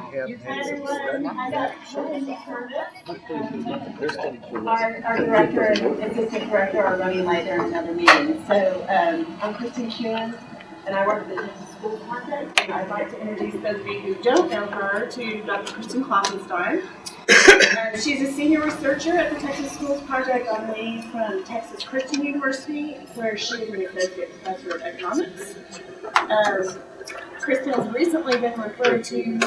Our director and assistant director are running late. They're in another meeting. So I'm Kristin and I work at the Texas Schools Project. And I'd like to introduce those of you who don't know her to Dr. Kristin Klopfenstein. She's a senior researcher at the Texas Schools Project on leave from Texas Christian University, where she is an associate professor of economics. Kristin has recently been referred to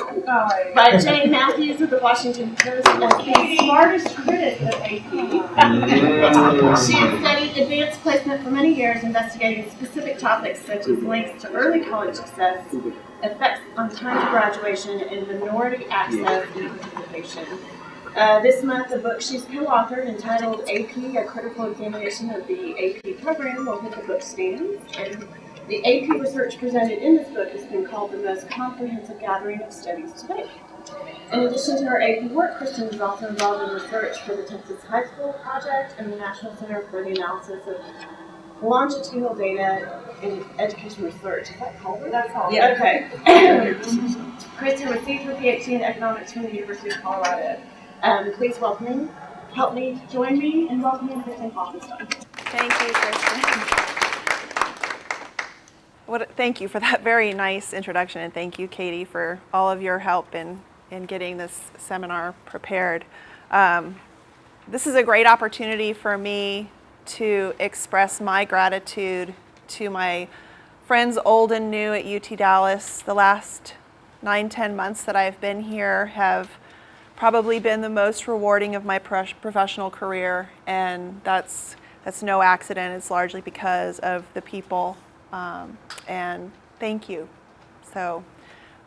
by Jane Matthews of the Washington Post as the smartest critic of AP. She has studied advanced placement for many years, investigating specific topics such as links to early college success, effects on time to graduation, and minority access and participation. This month, the book she's co-authored, entitled AP, A Critical Examination of the AP Program, will hit the book stands. And the AP research presented in this book has been called the most comprehensive gathering of studies to date. In addition to her AP work, Kristin is also involved in research for the Texas High School Project and the National Center for the Analysis of Longitudinal Data in Education Research. Is that called it? That's called it. Yeah. Okay. Kristin received her PhD in economics from the University of Colorado. Please join me in welcoming Kristin Klopfenstein. Thank you, Kristin. Thank you for that very nice introduction, and thank you, Katie, for all of your help in getting this seminar prepared. This is a great opportunity for me to express my gratitude to my friends old and new at UT Dallas. The last 9-10 months that I've been here have probably been the most rewarding of my professional career, and that's no accident. It's largely because of the people, and thank you. So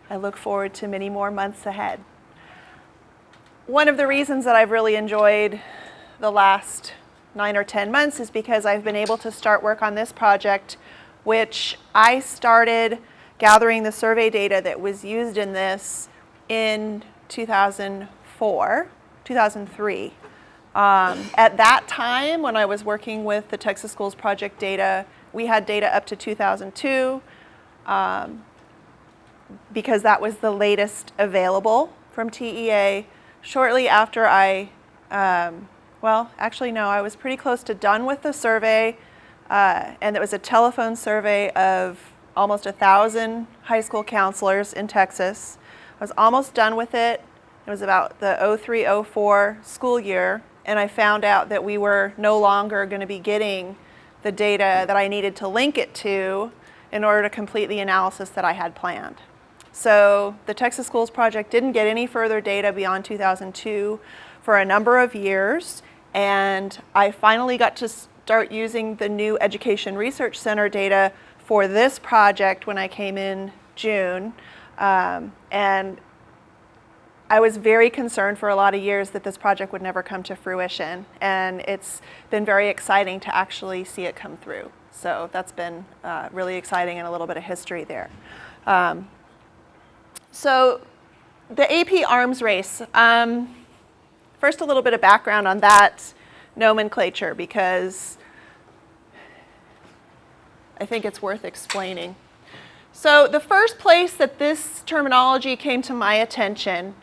I look forward to many more months ahead. One of the reasons that I've really enjoyed the last 9 or 10 months is because I've been able to start work on this project, which I started gathering the survey data that was used in this in 2003. At that time, when I was working with the Texas Schools Project data, we had data up to 2002 because that was the latest available from TEA. Shortly after I was pretty close to done with the survey, and it was a telephone survey of almost 1,000 high school counselors in Texas. I was almost done with it. It was about the 03-04 school year, and I found out that we were no longer going to be getting the data that I needed to link it to in order to complete the analysis that I had planned. So the Texas Schools Project didn't get any further data beyond 2002 for a number of years, and I finally got to start using the new Education Research Center data for this project when I came in June, and I was very concerned for a lot of years that this project would never come to fruition, and it's been very exciting to actually see it come through. So that's been really exciting, and a little bit of history there. So the AP arms race, first a little bit of background on that nomenclature, because I think it's worth explaining. So the first place that this terminology came to my attention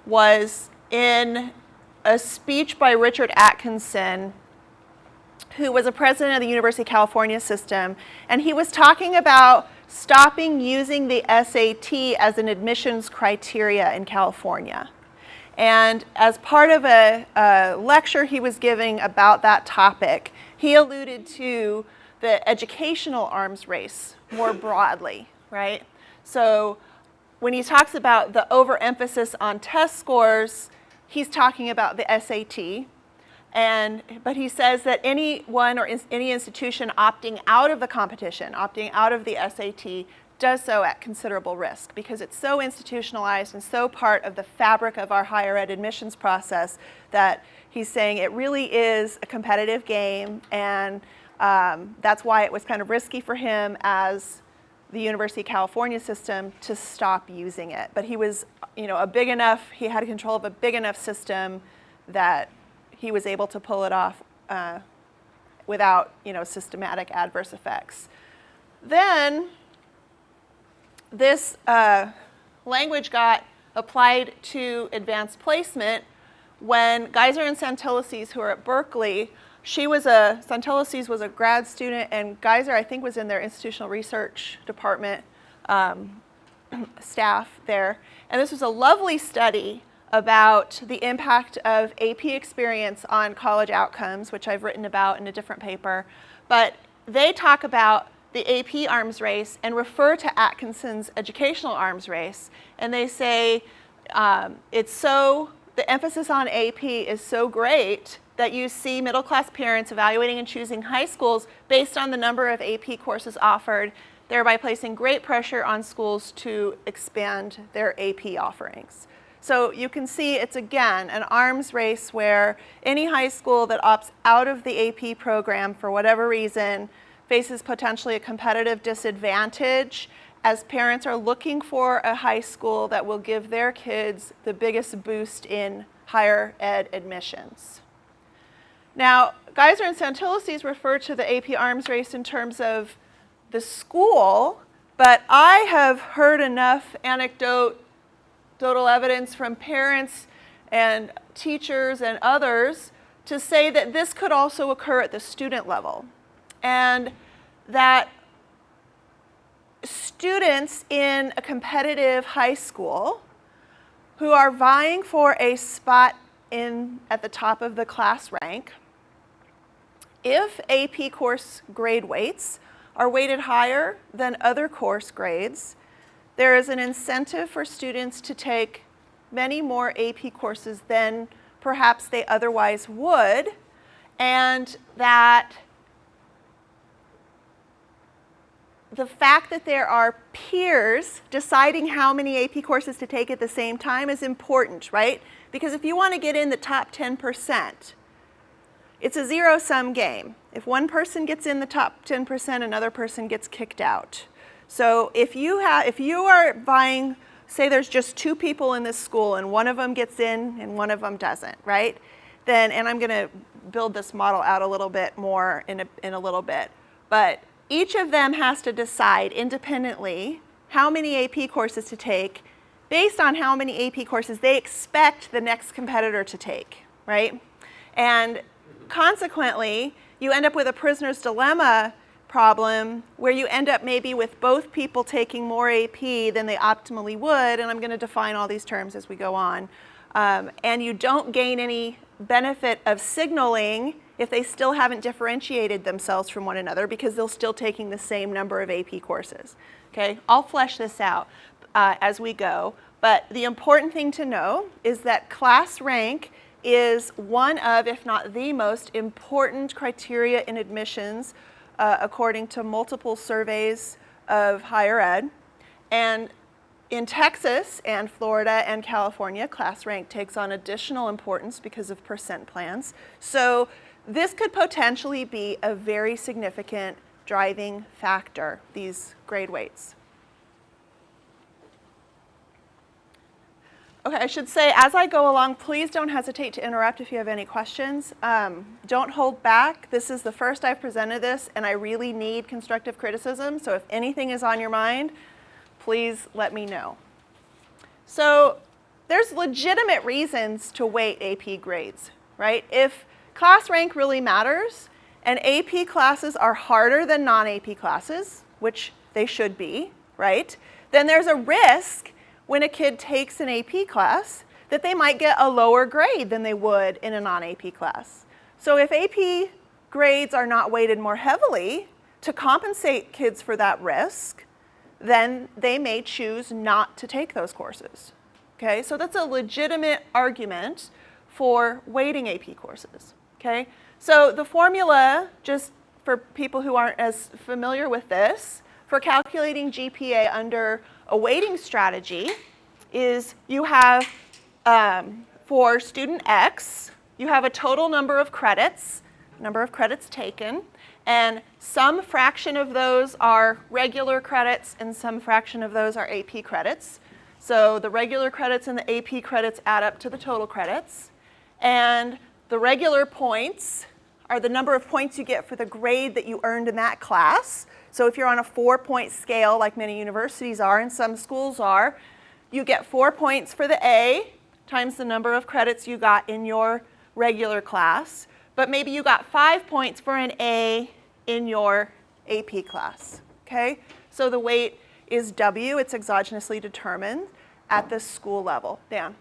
was in a speech by Richard Atkinson, who was a president of the University of California system, and he was talking about stopping using the SAT as an admissions criteria in California. And as part of a lecture he was giving about that topic, he alluded to the educational arms race more broadly, right? So when he talks about the overemphasis on test scores, he's talking about the SAT. But he says that anyone or any institution opting out of the competition, opting out of the SAT, does so at considerable risk because it's so institutionalized and so part of the fabric of our higher ed admissions process that he's saying it really is a competitive game, and that's why it was kind of risky for him as the University of California system to stop using it. But he was, he had control of a big enough system that he was able to pull it off without, systematic adverse effects. Then this language got applied to advanced placement when Geiser and Santillices, who are at Berkeley, Santillices was a grad student, and Geiser, I think, was in their institutional research department staff there. And this was a lovely study about the impact of AP experience on college outcomes, which I've written about in a different paper. But they talk about the AP arms race and refer to Atkinson's educational arms race. And they say the emphasis on AP is so great that you see middle-class parents evaluating and choosing high schools based on the number of AP courses offered, thereby placing great pressure on schools to expand their AP offerings. So you can see it's, again, an arms race where any high school that opts out of the AP program for whatever reason faces potentially a competitive disadvantage as parents are looking for a high school that will give their kids the biggest boost in higher ed admissions. Now, Geiser and Santillices refer to the AP arms race in terms of the school, but I have heard enough anecdotal evidence from parents and teachers and others to say that this could also occur at the student level, and that students in a competitive high school who are vying for a spot at the top of the class rank, if AP course grade weights are weighted higher than other course grades, there is an incentive for students to take many more AP courses than perhaps they otherwise would, and that the fact that there are peers deciding how many AP courses to take at the same time is important, right? Because if you want to get in the top 10%, it's a zero-sum game. If one person gets in the top 10%, another person gets kicked out. So if you are vying, say there's just two people in this school and one of them gets in and one of them doesn't, right? Then, and I'm going to build this model out a little bit more in a little bit, but each of them has to decide independently how many AP courses to take based on how many AP courses they expect the next competitor to take, right? And consequently, you end up with a prisoner's dilemma problem where you end up maybe with both people taking more AP than they optimally would, and I'm going to define all these terms as we go on. And you don't gain any benefit of signaling if they still haven't differentiated themselves from one another because they're still taking the same number of AP courses. Okay, I'll flesh this out as we go, but the important thing to know is that class rank is one of, if not the most important criteria in admissions according to multiple surveys of higher ed. And in Texas and Florida and California, class rank takes on additional importance because of percent plans. So this could potentially be a very significant driving factor, these grade weights. Okay, I should say, as I go along, please don't hesitate to interrupt if you have any questions. Don't hold back. This is the first I've presented this, and I really need constructive criticism. So if anything is on your mind, please let me know. So there's legitimate reasons to weight AP grades, right? If class rank really matters, and AP classes are harder than non-AP classes, which they should be, right? Then there's a risk when a kid takes an AP class that they might get a lower grade than they would in a non-AP class. So if AP grades are not weighted more heavily to compensate kids for that risk, then they may choose not to take those courses. Okay, so that's a legitimate argument for weighting AP courses. Okay, so the formula, just for people who aren't as familiar with this, for calculating GPA under a weighting strategy is you have, for student X, you have a total number of credits taken, and some fraction of those are regular credits and some fraction of those are AP credits. So the regular credits and the AP credits add up to the total credits. And the regular points are the number of points you get for the grade that you earned in that class. So if you're on a 4-point scale, like many universities are and some schools are, you get 4 points for the A times the number of credits you got in your regular class, but maybe you got 5 points for an A in your AP class, okay? So the weight is W, it's exogenously determined at the school level. Dan?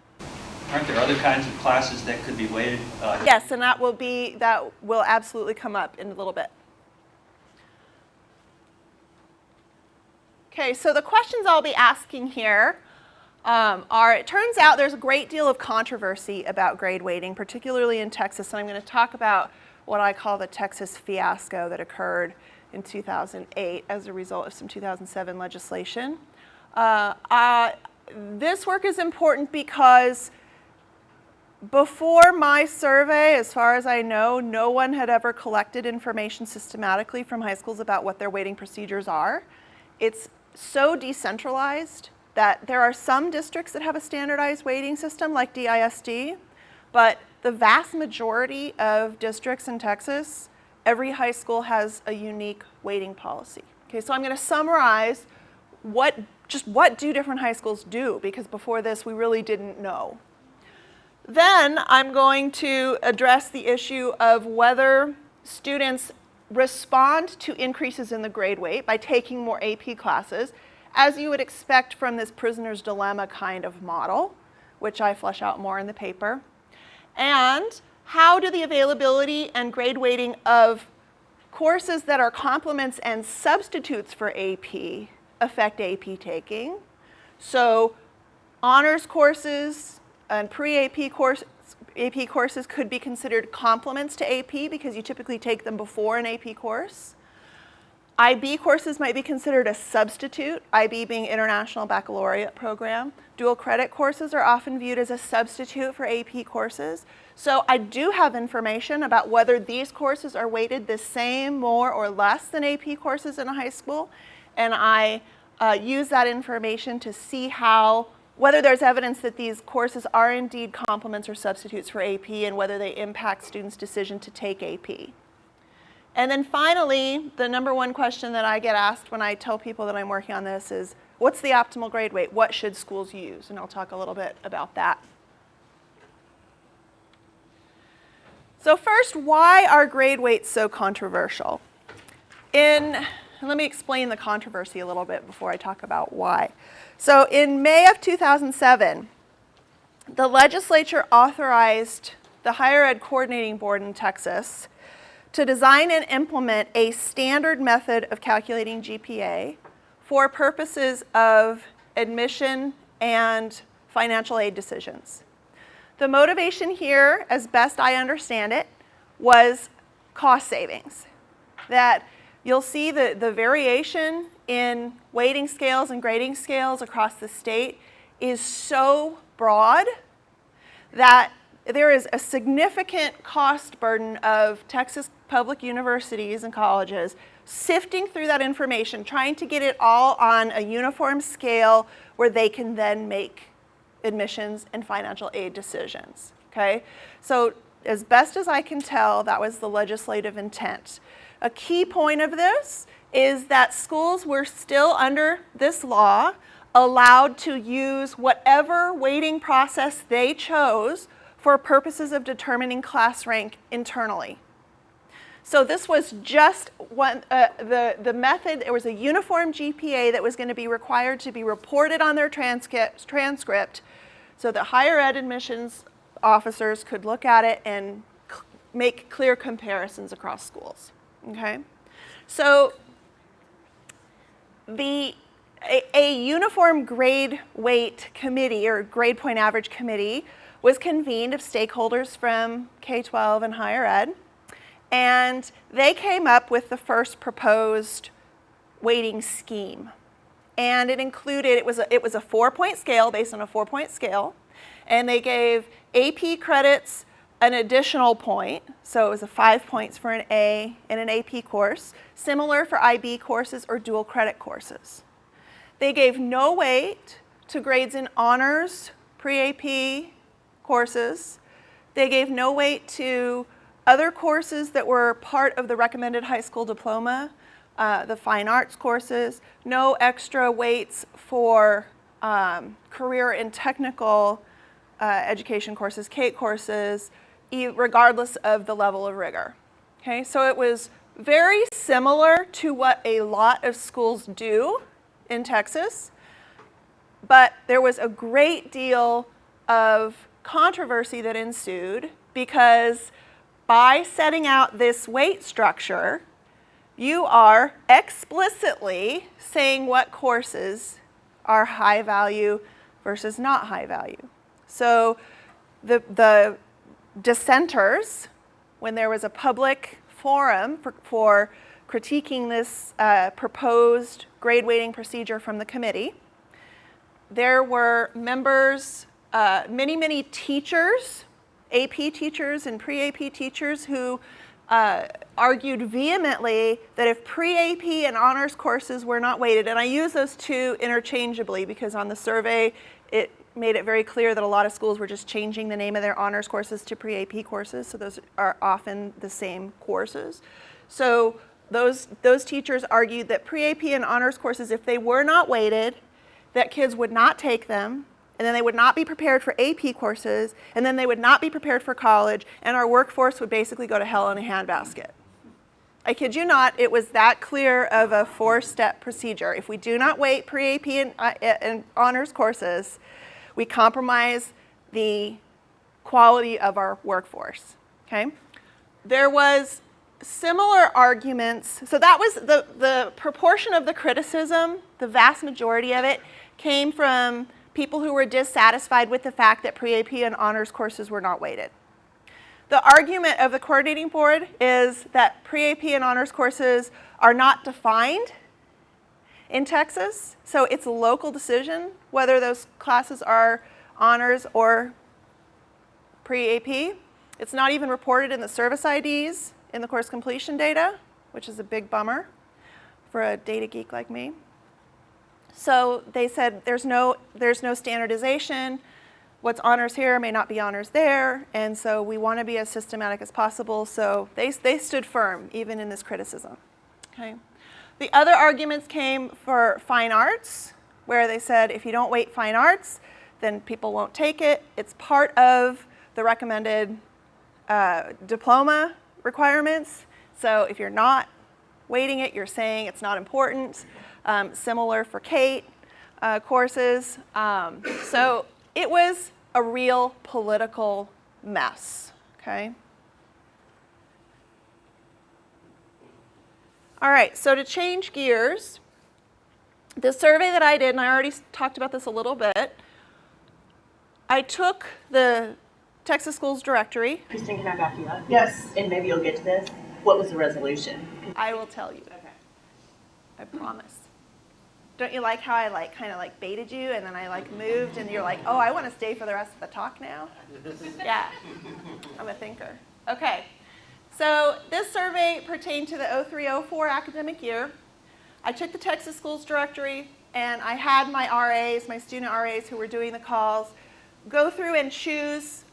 Aren't there other kinds of classes that could be weighted? Yes, and that will absolutely come up in a little bit. Okay, so the questions I'll be asking here are, it turns out there's a great deal of controversy about grade weighting, particularly in Texas, and I'm going to talk about what I call the Texas fiasco that occurred in 2008 as a result of some 2007 legislation. This work is important because before my survey, as far as I know, no one had ever collected information systematically from high schools about what their weighting procedures are. It's so decentralized that there are some districts that have a standardized weighting system like DISD, but the vast majority of districts in Texas, every high school has a unique weighting policy. Okay, so I'm going to summarize what do different high schools do, because before this we really didn't know. Then I'm going to address the issue of whether students respond to increases in the grade weight by taking more AP classes, as you would expect from this prisoner's dilemma kind of model, which I flesh out more in the paper. And how do the availability and grade weighting of courses that are complements and substitutes for AP affect AP taking? So honors courses and pre-AP courses could be considered complements to AP because you typically take them before an AP course. IB courses might be considered a substitute, IB being International Baccalaureate Program. Dual credit courses are often viewed as a substitute for AP courses. So I do have information about whether these courses are weighted the same, more, or less than AP courses in a high school. And I use that information to see whether there's evidence that these courses are indeed complements or substitutes for AP and whether they impact students' decision to take AP. And then finally, the number one question that I get asked when I tell people that I'm working on this is, what's the optimal grade weight? What should schools use? And I'll talk a little bit about that. So first, why are grade weights so controversial? Let me explain the controversy a little bit before I talk about why. So in May of 2007, the legislature authorized the Higher Ed Coordinating Board in Texas to design and implement a standard method of calculating GPA for purposes of admission and financial aid decisions. The motivation here, as best I understand it, was cost savings. That you'll see the variation in weighting scales and grading scales across the state is so broad that there is a significant cost burden of Texas public universities and colleges sifting through that information, trying to get it all on a uniform scale where they can then make admissions and financial aid decisions, okay? So as best as I can tell, that was the legislative intent. A key point of this is that schools were still, under this law, allowed to use whatever weighting process they chose for purposes of determining class rank internally. So this was just the method. There was a uniform GPA that was going to be required to be reported on their transcript so that higher ed admissions officers could look at it and make clear comparisons across schools. Okay? So a uniform grade weight committee or grade point average committee was convened of stakeholders from K-12 and higher ed, and they came up with the first proposed weighting scheme. And it included, it was a 4-point scale based on a 4-point scale, and they gave AP credits an additional point, so it was 5 points for an A in an AP course, similar for IB courses or dual credit courses. They gave no weight to grades in honors, pre-AP courses. They gave no weight to other courses that were part of the recommended high school diploma, the fine arts courses, no extra weights for career and technical education courses, CATE courses, regardless of the level of rigor. Okay, so it was very similar to what a lot of schools do in Texas, but there was a great deal of controversy that ensued because by setting out this weight structure, you are explicitly saying what courses are high value versus not high value. So the dissenters, when there was a public forum for critiquing this proposed grade weighting procedure from the committee, there were members, many teachers, AP teachers and pre-AP teachers who argued vehemently that if pre-AP and honors courses were not weighted, and I use those two interchangeably because on the survey it made it very clear that a lot of schools were just changing the name of their honors courses to pre-AP courses, so those are often the same courses. So those teachers argued that pre-AP and honors courses, if they were not weighted, that kids would not take them, and then they would not be prepared for AP courses, and then they would not be prepared for college, and our workforce would basically go to hell in a handbasket. I kid you not, it was that clear of a 4-step procedure. If we do not weight pre-AP and honors courses, we compromise the quality of our workforce, okay? There was similar arguments, so that was the proportion of the criticism, the vast majority of it, came from people who were dissatisfied with the fact that pre-AP and honors courses were not weighted. The argument of the coordinating board is that pre-AP and honors courses are not defined in Texas, so it's a local decision whether those classes are honors or pre-AP. It's not even reported in the service IDs in the course completion data, which is a big bummer for a data geek like me. So they said there's no standardization. What's honors here may not be honors there, and so we want to be as systematic as possible. So they stood firm even in this criticism. Okay. The other arguments came for fine arts, where they said if you don't weight fine arts, then people won't take it. It's part of the recommended diploma requirements. So if you're not weighting it, you're saying it's not important. Similar for CATE courses. So it was a real political mess, okay? All right, so to change gears, the survey that I did, and I already talked about this a little bit, I took the Texas Schools Directory. Kristin, can I back you up? Yes. And maybe you'll get to this. What was the resolution? I will tell you. Okay. I promise. Don't you like how I kind of baited you and then I moved and you're like, oh, I want to stay for the rest of the talk now? Yeah, I'm a thinker. Okay, so this survey pertained to the 03-04 academic year. I took the Texas Schools Directory and I had my RAs, my student RAs who were doing the calls, go through and choose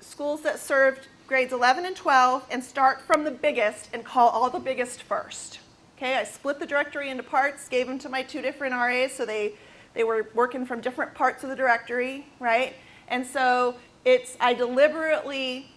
schools that served grades 11 and 12 and start from the biggest and call all the biggest first. Okay, I split the directory into parts, gave them to my 2 different RAs, so they were working from different parts of the directory, right? And so I deliberately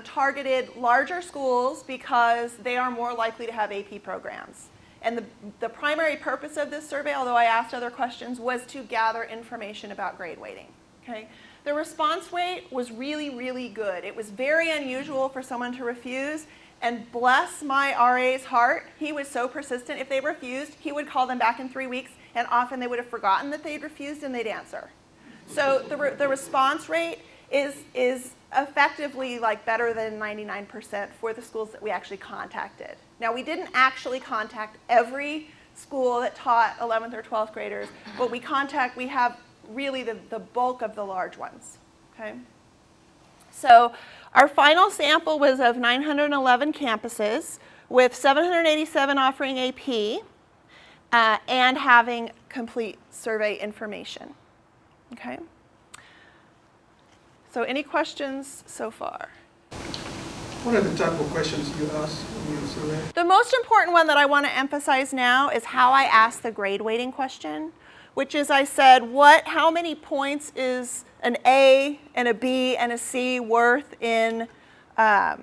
targeted larger schools because they are more likely to have AP programs. And the primary purpose of this survey, although I asked other questions, was to gather information about grade weighting, okay? The response rate was really, really good. It was very unusual for someone to refuse. And bless my RA's heart, he was so persistent. If they refused, he would call them back in 3 weeks, and often they would have forgotten that they'd refused and they'd answer. So the response rate is effectively better than 99% for the schools that we actually contacted. Now, we didn't actually contact every school that taught 11th or 12th graders, but we have really the bulk of the large ones, okay? So our final sample was of 911 campuses with 787 offering AP and having complete survey information. Okay? So any questions so far? What are the type of questions you ask in your survey? The most important one that I want to emphasize now is how I asked the grade weighting question, which is I said, how many points is an A and a B and a C worth in a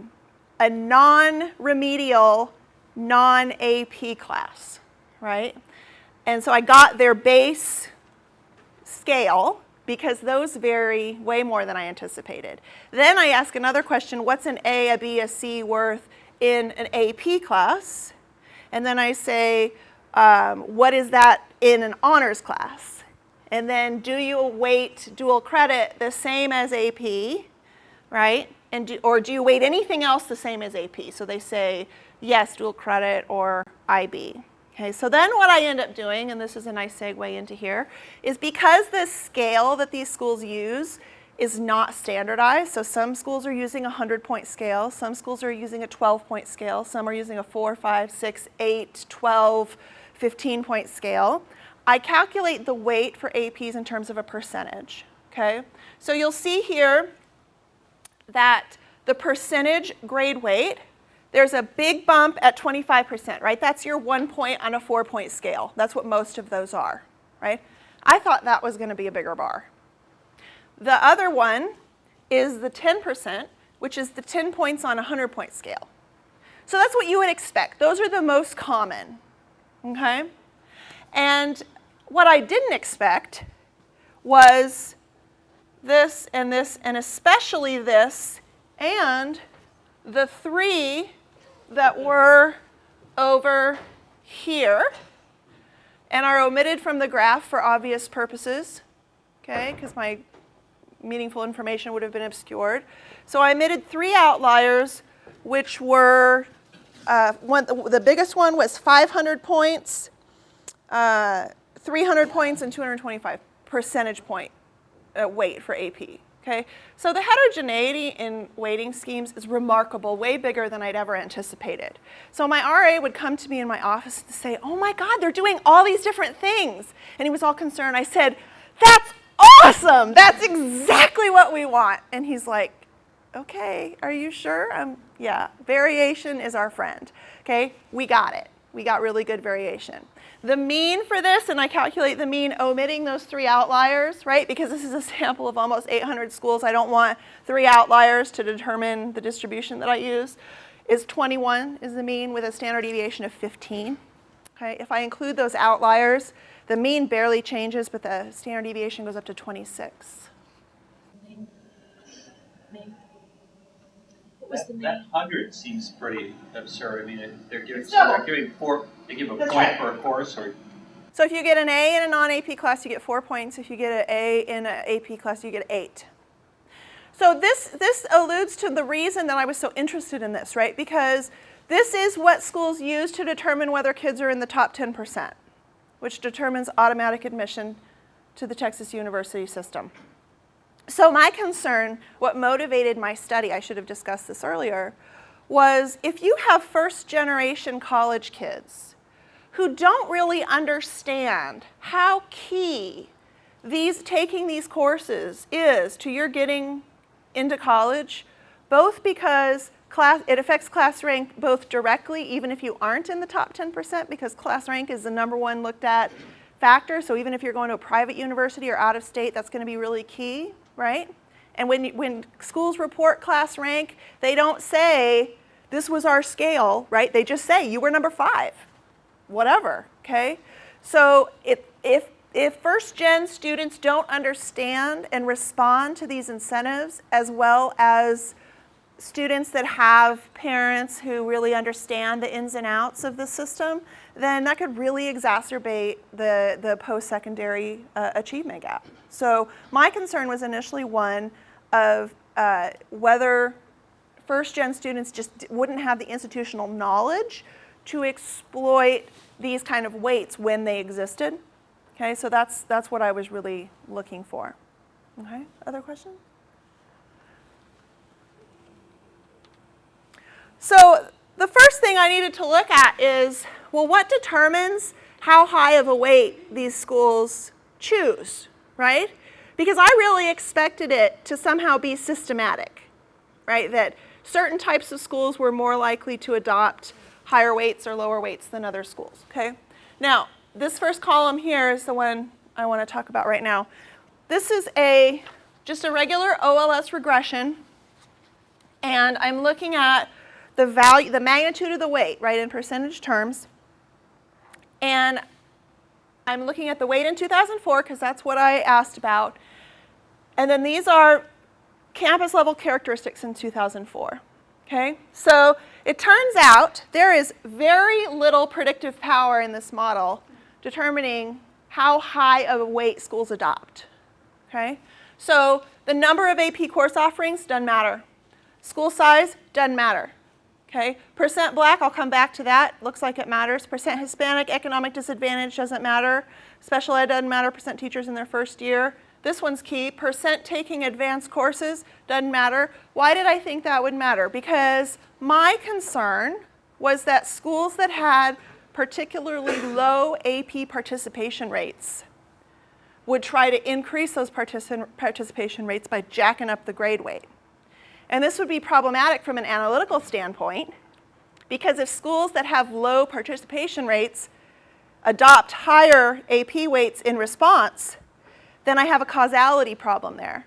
non-remedial, non-AP class, right? And so I got their base scale, because those vary way more than I anticipated. Then I ask another question, what's an A, a B, a C worth in an AP class? And then I say, what is that in an honors class? And then do you weight dual credit the same as AP, right? Or do you weight anything else the same as AP? So they say, yes, dual credit or IB. Okay, so then what I end up doing, and this is a nice segue into here, is because the scale that these schools use is not standardized, so some schools are using a 100-point scale, some schools are using a 12-point scale, some are using a 4, 5, 6, 8, 12, 15-point scale. I calculate the weight for APs in terms of a percentage, okay? So you'll see here that the percentage grade weight, there's a big bump at 25%, right? That's your 1 point on a 4-point scale. That's what most of those are, right? I thought that was going to be a bigger bar. The other one is the 10%, which is the 10 points on a 100-point scale. So that's what you would expect. Those are the most common, okay? And what I didn't expect was this, and especially this, and the 3 that were over here and are omitted from the graph for obvious purposes, okay, because my meaningful information would have been obscured. So I omitted 3 outliers, which were, the biggest one was 500 points, 300 points, and 225 percentage point weight for AP. Okay, so the heterogeneity in weighting schemes is remarkable, way bigger than I'd ever anticipated. So my RA would come to me in my office to say, oh my God, they're doing all these different things. And he was all concerned. I said, that's awesome. That's exactly what we want. And he's like, okay, are you sure? Yeah, variation is our friend. Okay, we got it. We got really good variation. The mean for this, and I calculate the mean omitting those 3 outliers, right? Because this is a sample of almost 800 schools. I don't want 3 outliers to determine the distribution that I use. Is 21 is the mean with a standard deviation of 15. Okay, if I include those outliers, the mean barely changes, but the standard deviation goes up to 26. That 100 seems pretty absurd. I mean, they're giving It's double. they give a That's point right. for a course, or So if you get an A in a non-AP class, you get 4 points. If you get an A in an AP class, you get 8. So this alludes to the reason that I was so interested in this, right? Because this is what schools use to determine whether kids are in the top 10%, which determines automatic admission to the Texas University system. So my concern, what motivated my study, I should have discussed this earlier, was if you have first-generation college kids who don't really understand how key taking these courses is to your getting into college, both because it affects class rank both directly, even if you aren't in the top 10%, because class rank is the #1 looked at factor. So even if you're going to a private university or out of state, that's going to be really key, right? And when schools report class rank, they don't say, this was our scale, right? They just say, you were number 5, whatever, okay? So if first-gen students don't understand and respond to these incentives, as well as students that have parents who really understand the ins and outs of the system, then that could really exacerbate the post-secondary achievement gap. So my concern was initially one of whether first-gen students just wouldn't have the institutional knowledge to exploit these kind of weights when they existed. Okay, so that's what I was really looking for. Okay, other questions? So the first thing I needed to look at is, well, what determines how high of a weight these schools choose, right? Because I really expected it to somehow be systematic, right? That certain types of schools were more likely to adopt higher weights or lower weights than other schools, okay? Now, this first column here is the one I want to talk about right now. This is just a regular OLS regression, and I'm looking at the magnitude of the weight, right, in percentage terms. And I'm looking at the weight in 2004 because that's what I asked about. And then these are campus level characteristics in 2004. Okay? So it turns out there is very little predictive power in this model determining how high of a weight schools adopt. Okay? So the number of AP course offerings doesn't matter. School size doesn't matter. Okay? Percent Black, I'll come back to that. Looks like it matters. Percent Hispanic, economic disadvantage doesn't matter. Special ed doesn't matter. Percent teachers in their first year. This one's key. Percent taking advanced courses doesn't matter. Why did I think that would matter? Because my concern was that schools that had particularly low AP participation rates would try to increase those participation rates by jacking up the grade weight. And this would be problematic from an analytical standpoint because if schools that have low participation rates adopt higher AP weights in response, then I have a causality problem there,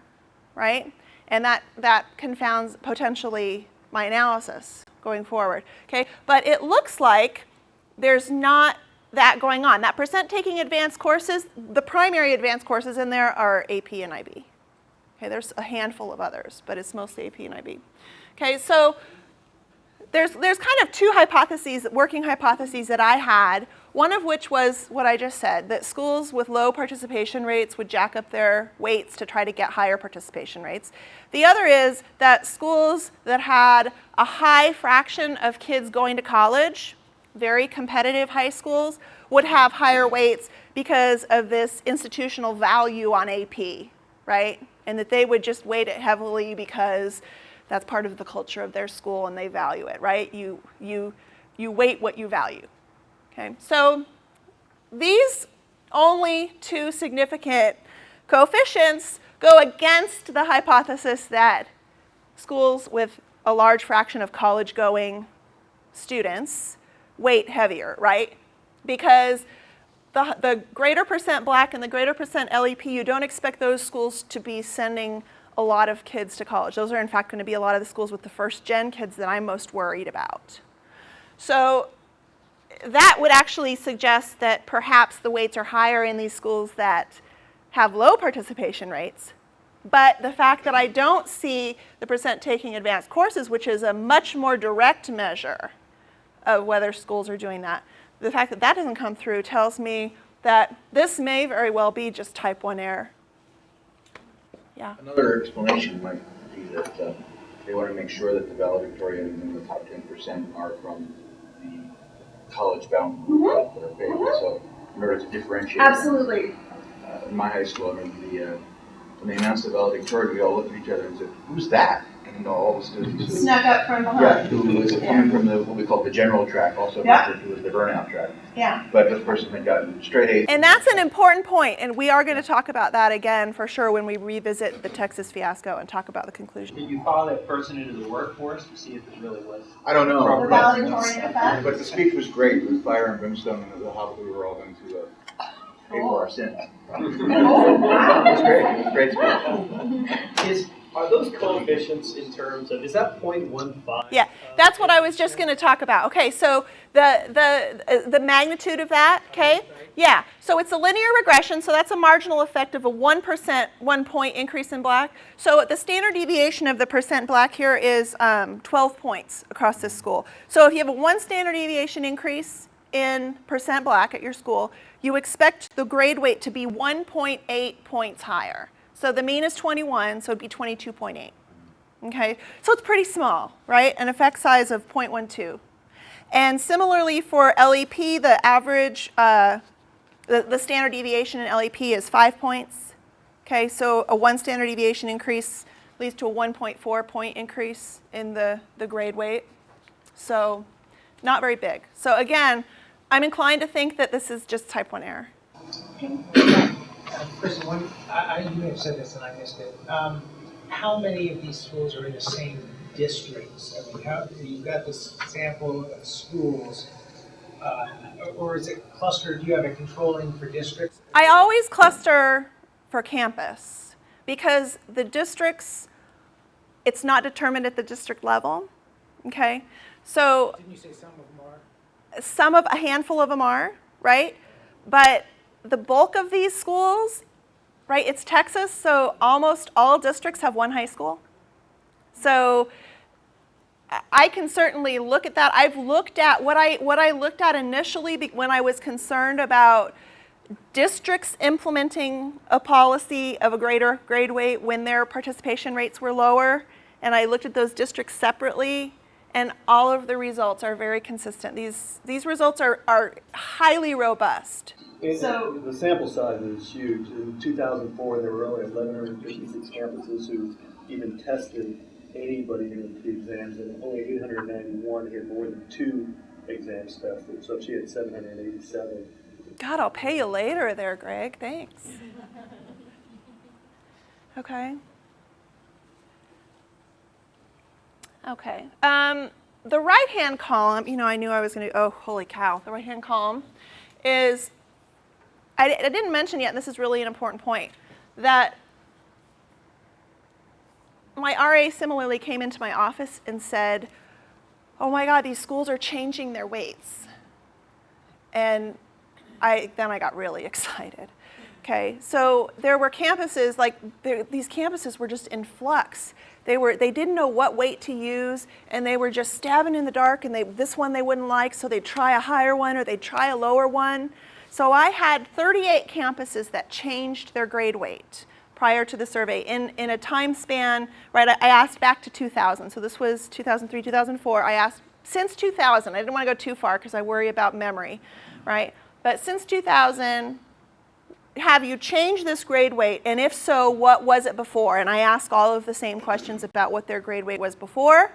right? And that confounds potentially my analysis going forward, okay? But it looks like there's not that going on. That percent taking advanced courses, the primary advanced courses in there are AP and IB. Okay, there's a handful of others, but it's mostly AP and IB. Okay, so there's kind of two hypotheses, working hypotheses that I had, one of which was what I just said, that schools with low participation rates would jack up their weights to try to get higher participation rates. The other is that schools that had a high fraction of kids going to college, very competitive high schools, would have higher weights because of this institutional value on AP, right? And that they would just weight it heavily because that's part of the culture of their school and they value it, right? You weight what you value, okay? So these only two significant coefficients go against the hypothesis that schools with a large fraction of college-going students weight heavier, right? Because the greater percent Black and the greater percent LEP, you don't expect those schools to be sending a lot of kids to college. Those are in fact going to be a lot of the schools with the first gen kids that I'm most worried about. So that would actually suggest that perhaps the weights are higher in these schools that have low participation rates. But the fact that I don't see the percent taking advanced courses, which is a much more direct measure of whether schools are doing that, the fact that that doesn't come through tells me that this may very well be just type 1 error. Yeah. Another explanation might be that they want to make sure that the valedictorians in the top 10% are from the college-bound group that are favored. So in order to differentiate. Absolutely. In my high school, I mean, when they announced the valedictorian, we all looked at each other and said, "Who's that?" And all the students who Snuck up from behind. yeah, who was coming from what we call the general track, also referred to as the burnout track. Yeah. But this person had gotten straight A's. And that's an important point, and we are going to talk about that again for sure when we revisit the Texas fiasco and talk about the conclusion. Did you follow that person into the workforce to see if it really was? I don't know. The valedictorian effect. But the speech was great. It was fire and brimstone and how we were all going to pay for our sins. Oh, wow. It was great. It was a great speech. Are those coefficients in terms of, is that 0.15? Yeah, that's what I was just going to talk about. Okay, so the magnitude of that, okay? Yeah, so it's a linear regression, so that's a marginal effect of a 1%, 1 point increase in Black. So the standard deviation of the percent Black here is 12 points across this school. So if you have a 1 standard deviation increase in percent Black at your school, you expect the grade weight to be 1.8 points higher. So the mean is 21, so it'd be 22.8. Okay, so it's pretty small, right? An effect size of 0.12. And similarly for LEP, the average, the standard deviation in LEP is 5 points. Okay, so a 1 standard deviation increase leads to a 1.4 point increase in the grade weight. So not very big. So again, I'm inclined to think that this is just type 1 error. Kristin, you may have said this and I missed it. How many of these schools are in the same districts? I mean, you've got this sample of schools, or is it clustered? Do you have a controlling for districts? I always cluster for campus because the districts, it's not determined at the district level, okay? So Didn't you say some of them are? a handful of them are, right? But the bulk of these schools, right, it's Texas, so almost all districts have one high school. So I can certainly look at that. I've looked at what I looked at initially when I was concerned about districts implementing a policy of a greater grade weight when their participation rates were lower, and I looked at those districts separately, and all of the results are very consistent. These results are highly robust. So the sample size is huge. In 2004, there were only 1,156 campuses who even tested anybody in the exams, and only 891 had more than 2 exams tested. So she had 787. God, I'll pay you later there, Greg. Thanks. Okay. Okay. The right-hand column, I knew I was going to, oh, holy cow. The right-hand column is, I didn't mention yet, and this is really an important point, that my RA similarly came into my office and said, oh my God, these schools are changing their weights. And then I got really excited. Okay, so there were campuses, these campuses were just in flux. They didn't know what weight to use, and they were just stabbing in the dark, and this one they wouldn't like, so they'd try a higher one or they'd try a lower one. So I had 38 campuses that changed their grade weight prior to the survey in a time span, right? I asked back to 2000, so this was 2003, 2004. I asked since 2000. I didn't want to go too far because I worry about memory, right? But since 2000, have you changed this grade weight? And if so, what was it before? And I asked all of the same questions about what their grade weight was before.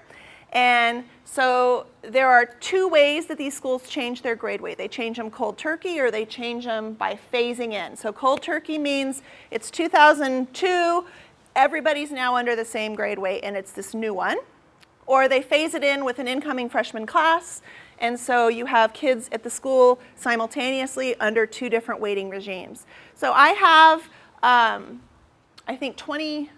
And so there are 2 ways that these schools change their grade weight. They change them cold turkey, or they change them by phasing in. So cold turkey means it's 2002, everybody's now under the same grade weight, and it's this new one. Or they phase it in with an incoming freshman class, and so you have kids at the school simultaneously under 2 different weighting regimes. So I have, I think 29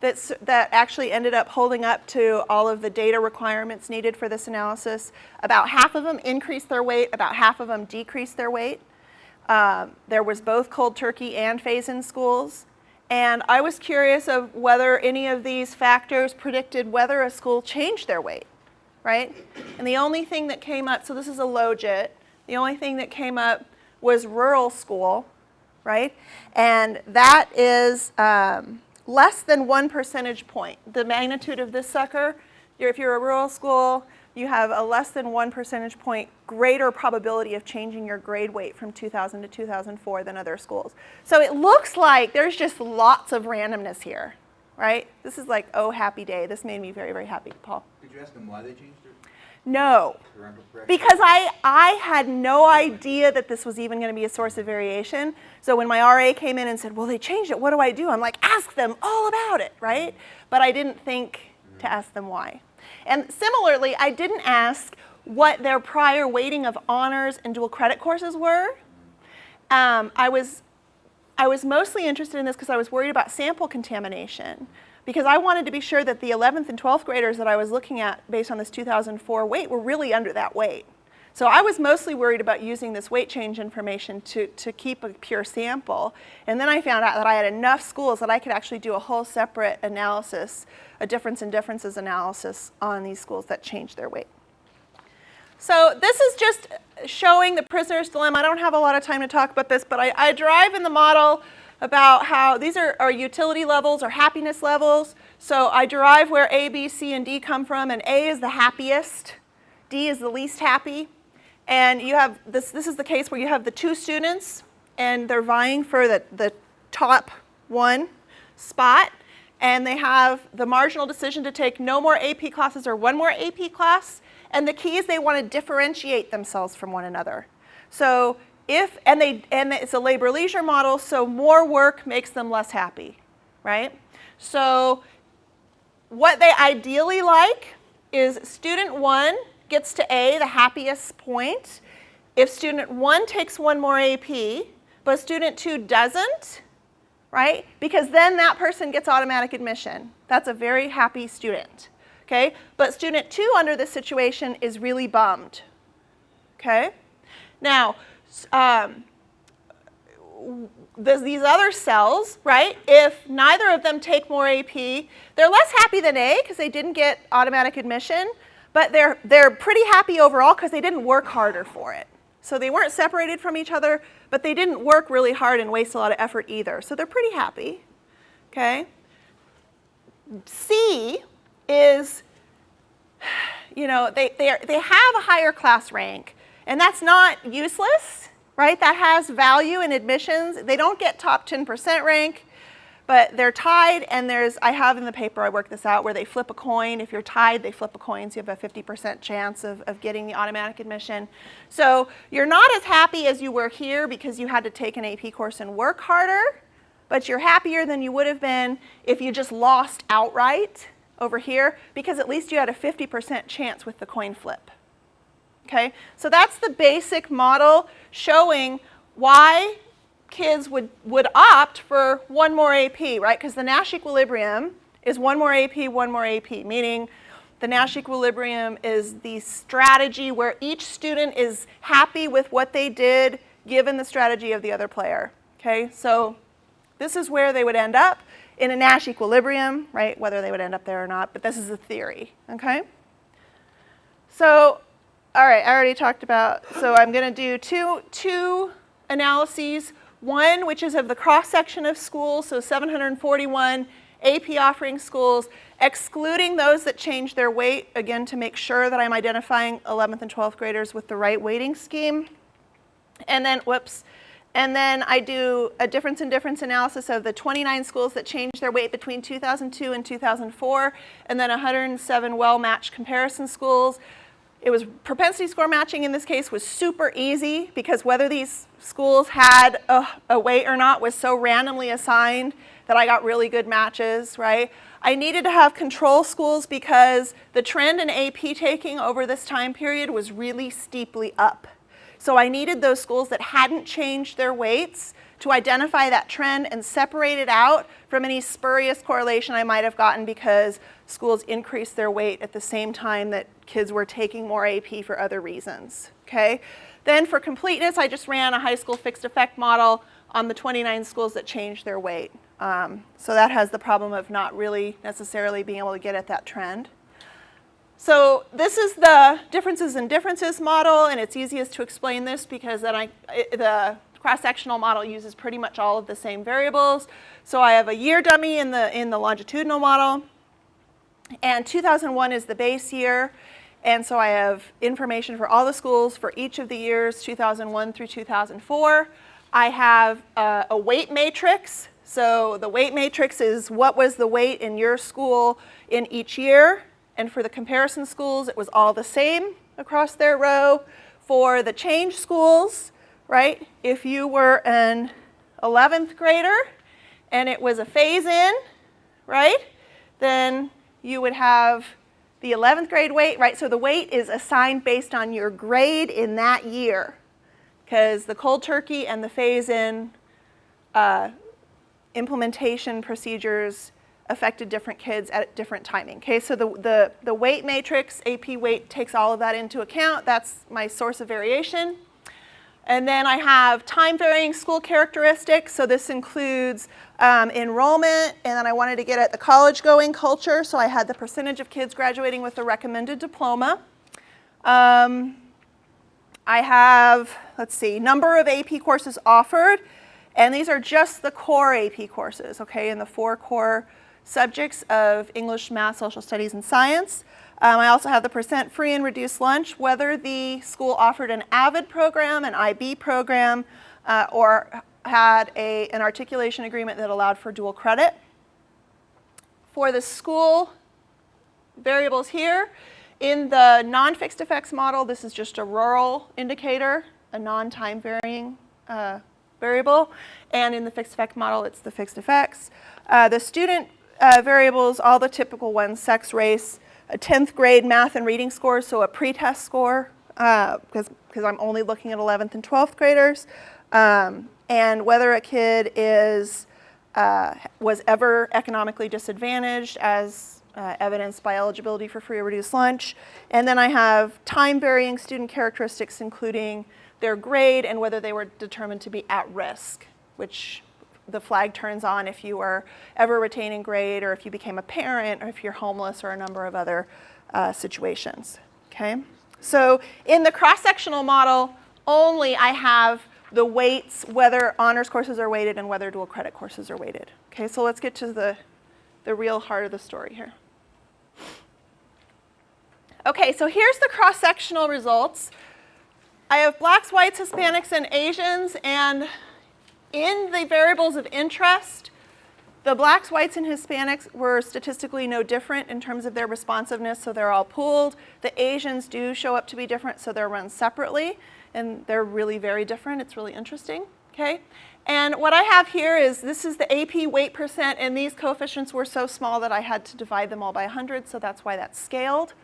that actually ended up holding up to all of the data requirements needed for this analysis. About half of them increased their weight, about half of them decreased their weight. There was both cold turkey and phase-in schools. And I was curious of whether any of these factors predicted whether a school changed their weight, right? And the only thing that came up, so this is a logit, the only thing that came up was rural school, right? And that is less than 1 percentage point. The magnitude of this sucker, if you're a rural school, you have a less than 1 percentage point greater probability of changing your grade weight from 2000 to 2004 than other schools. So it looks like there's just lots of randomness here, right? This is like, oh, happy day. This made me very, very happy, Paul. Did you ask them why they changed it? No, because I had no idea that this was even going to be a source of variation. So when my RA came in and said, well, they changed it, what do I do? I'm like, ask them all about it, right? But I didn't think to ask them why. And similarly, I didn't ask what their prior weighting of honors and dual credit courses were. I was mostly interested in this because I was worried about sample contamination, because I wanted to be sure that the 11th and 12th graders that I was looking at based on this 2004 weight were really under that weight. So I was mostly worried about using this weight change information to keep a pure sample. And then I found out that I had enough schools that I could actually do a whole separate analysis, a difference in differences analysis on these schools that changed their weight. So this is just showing the prisoner's dilemma. I don't have a lot of time to talk about this, but I derive in the model about how these are utility levels or happiness levels. So I derive where A, B, C, and D come from, and A is the happiest, D is the least happy. And you have this is the case where you have the 2 students, and they're vying for the top 1 spot, and they have the marginal decision to take no more AP classes or 1 more AP class, and the key is they want to differentiate themselves from one another. So and it's a labor-leisure model, so more work makes them less happy, right? So what they ideally like is student 1 gets to A, the happiest point, if student 1 takes 1 more AP, but student 2 doesn't, right? Because then that person gets automatic admission. That's a very happy student, okay? But student 2 under this situation is really bummed, okay? Now, these other cells, right, if neither of them take more AP, they're less happy than A because they didn't get automatic admission, but they're pretty happy overall because they didn't work harder for it. So they weren't separated from each other, but they didn't work really hard and waste a lot of effort either. So they're pretty happy, okay? C is, you know, they have a higher class rank, and that's not useless, right? That has value in admissions. They don't get top 10% rank, but they're tied, and I have in the paper, I worked this out, where they flip a coin. If you're tied, they flip a coin, so you have a 50% chance of getting the automatic admission. So you're not as happy as you were here because you had to take an AP course and work harder, but you're happier than you would have been if you just lost outright over here, because at least you had a 50% chance with the coin flip. Okay, so that's the basic model showing why kids would opt for 1 more AP, right? Because the Nash equilibrium is 1 more AP, 1 more AP, meaning the Nash equilibrium is the strategy where each student is happy with what they did given the strategy of the other player, okay? So this is where they would end up in a Nash equilibrium, right? Whether they would end up there or not, but this is a theory, okay? So, all right, I already talked about, so I'm going to do two analyses. One, which is of the cross-section of schools, so 741 AP offering schools, excluding those that change their weight, again, to make sure that I'm identifying 11th and 12th graders with the right weighting scheme. And then, and then I do a difference in difference analysis of the 29 schools that changed their weight between 2002 and 2004, and then 107 well-matched comparison schools. It was propensity score matching in this case was super easy because whether these schools had a weight or not was so randomly assigned that I got really good matches, right? I needed to have control schools because the trend in AP taking over this time period was really steeply up. So I needed those schools that hadn't changed their weights to identify that trend and separate it out from any spurious correlation I might have gotten because schools increased their weight at the same time that kids were taking more AP for other reasons, okay? Then for completeness, I just ran a high school fixed effect model on the 29 schools that changed their weight. So that has the problem of not really necessarily being able to get at that trend. So this is the differences in differences model, and it's easiest to explain this because then the cross-sectional model uses pretty much all of the same variables. So I have a year dummy in the longitudinal model, and 2001 is the base year, and so I have information for all the schools for each of the years 2001 through 2004. I have a weight matrix. So the weight matrix is what was the weight in your school in each year, and for the comparison schools it was all the same across their row. For the change schools, right, if you were an 11th grader and it was a phase-in, right, then you would have the 11th grade weight, right? So the weight is assigned based on your grade in that year because the cold turkey and the phase-in implementation procedures affected different kids at different timing. Okay, so the weight matrix, AP weight, takes all of that into account. That's my source of variation. And then I have time-varying school characteristics. So this includes enrollment, and then I wanted to get at the college-going culture. So I had the percentage of kids graduating with a recommended diploma. I have, let's see, number of AP courses offered. And these are just the core AP courses, okay, and the 4 core subjects of English, Math, Social Studies, and Science. I also have the percent free and reduced lunch, whether the school offered an AVID program, an IB program, or had an articulation agreement that allowed for dual credit. For the school variables here, in the non-fixed effects model, this is just a rural indicator, a non-time varying variable, and in the fixed effect model, it's the fixed effects. The student variables, all the typical ones, sex, race, a 10th grade math and reading score, so a pretest score, because because I'm only looking at 11th and 12th graders, and whether a kid was ever economically disadvantaged as evidenced by eligibility for free or reduced lunch. And then I have time-varying student characteristics, including their grade and whether they were determined to be at risk, which the flag turns on if you were ever retaining grade, or if you became a parent, or if you're homeless, or a number of other situations. Okay? So in the cross-sectional model only, I have the weights, whether honors courses are weighted and whether dual credit courses are weighted. Okay, so let's get to the real heart of the story here. Okay, so here's the cross-sectional results. I have blacks, whites, Hispanics, and Asians, and in the variables of interest, the blacks, whites, and Hispanics were statistically no different in terms of their responsiveness, so they're all pooled. The Asians do show up to be different, so they're run separately, and they're really very different. It's really interesting, okay? And what I have here is, this is the AP weight percent, and these coefficients were so small that I had to divide them all by 100, so that's why that's scaled.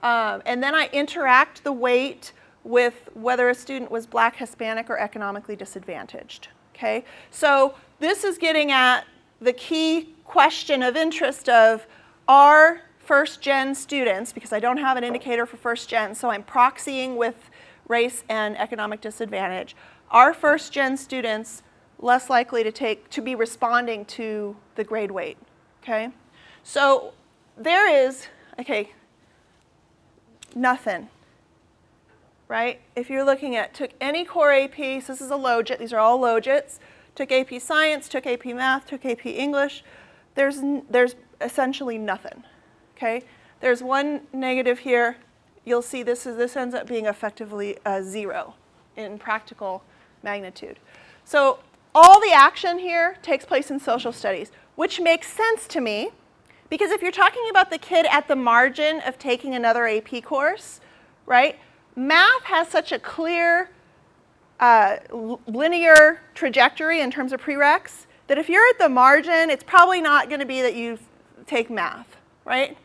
And then I interact the weight with whether a student was black, Hispanic, or economically disadvantaged, okay? So this is getting at the key question of interest of, are first-gen students, because I don't have an indicator for first-gen, so I'm proxying with race and economic disadvantage, are first-gen students less likely to be responding to the grade weight, okay? So there is, okay, nothing, right? If you're looking at, took any core AP, so this is a logit, these are all logits, took AP Science, took AP Math, took AP English, there's essentially nothing, okay? There's one negative here. You'll see this ends up being effectively a 0 in practical magnitude. So all the action here takes place in social studies, which makes sense to me, because if you're talking about the kid at the margin of taking another AP course, right? Math has such a clear linear trajectory in terms of prereqs that if you're at the margin, it's probably not going to be that you take math, right?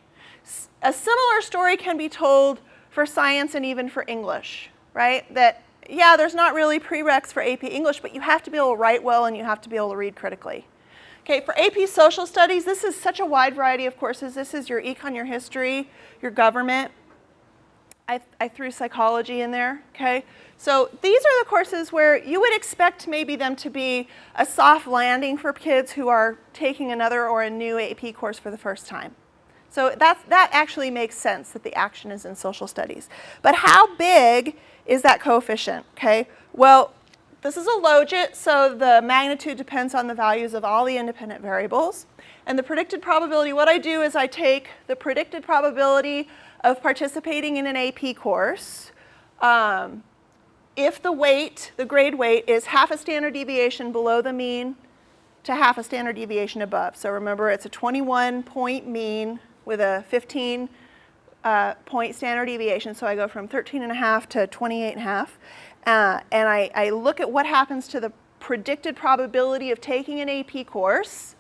A similar story can be told for science and even for English, right? That, yeah, there's not really prereqs for AP English, but you have to be able to write well and you have to be able to read critically. Okay, for AP Social Studies, this is such a wide variety of courses. This is your econ, your history, your government. I threw psychology in there, okay? So these are the courses where you would expect maybe them to be a soft landing for kids who are taking another or a new AP course for the first time. So that actually makes sense that the action is in social studies. But how big is that coefficient, okay? Well, this is a logit, so the magnitude depends on the values of all the independent variables. And the predicted probability, what I do is I take the predicted probability of participating in an AP course. If the weight, the grade weight, is half a standard deviation below the mean to half a standard deviation above. So remember, it's a 21-point mean with a 15-point standard deviation. So I go from 13.5 to 28.5. And I look at what happens to the predicted probability of taking an AP course,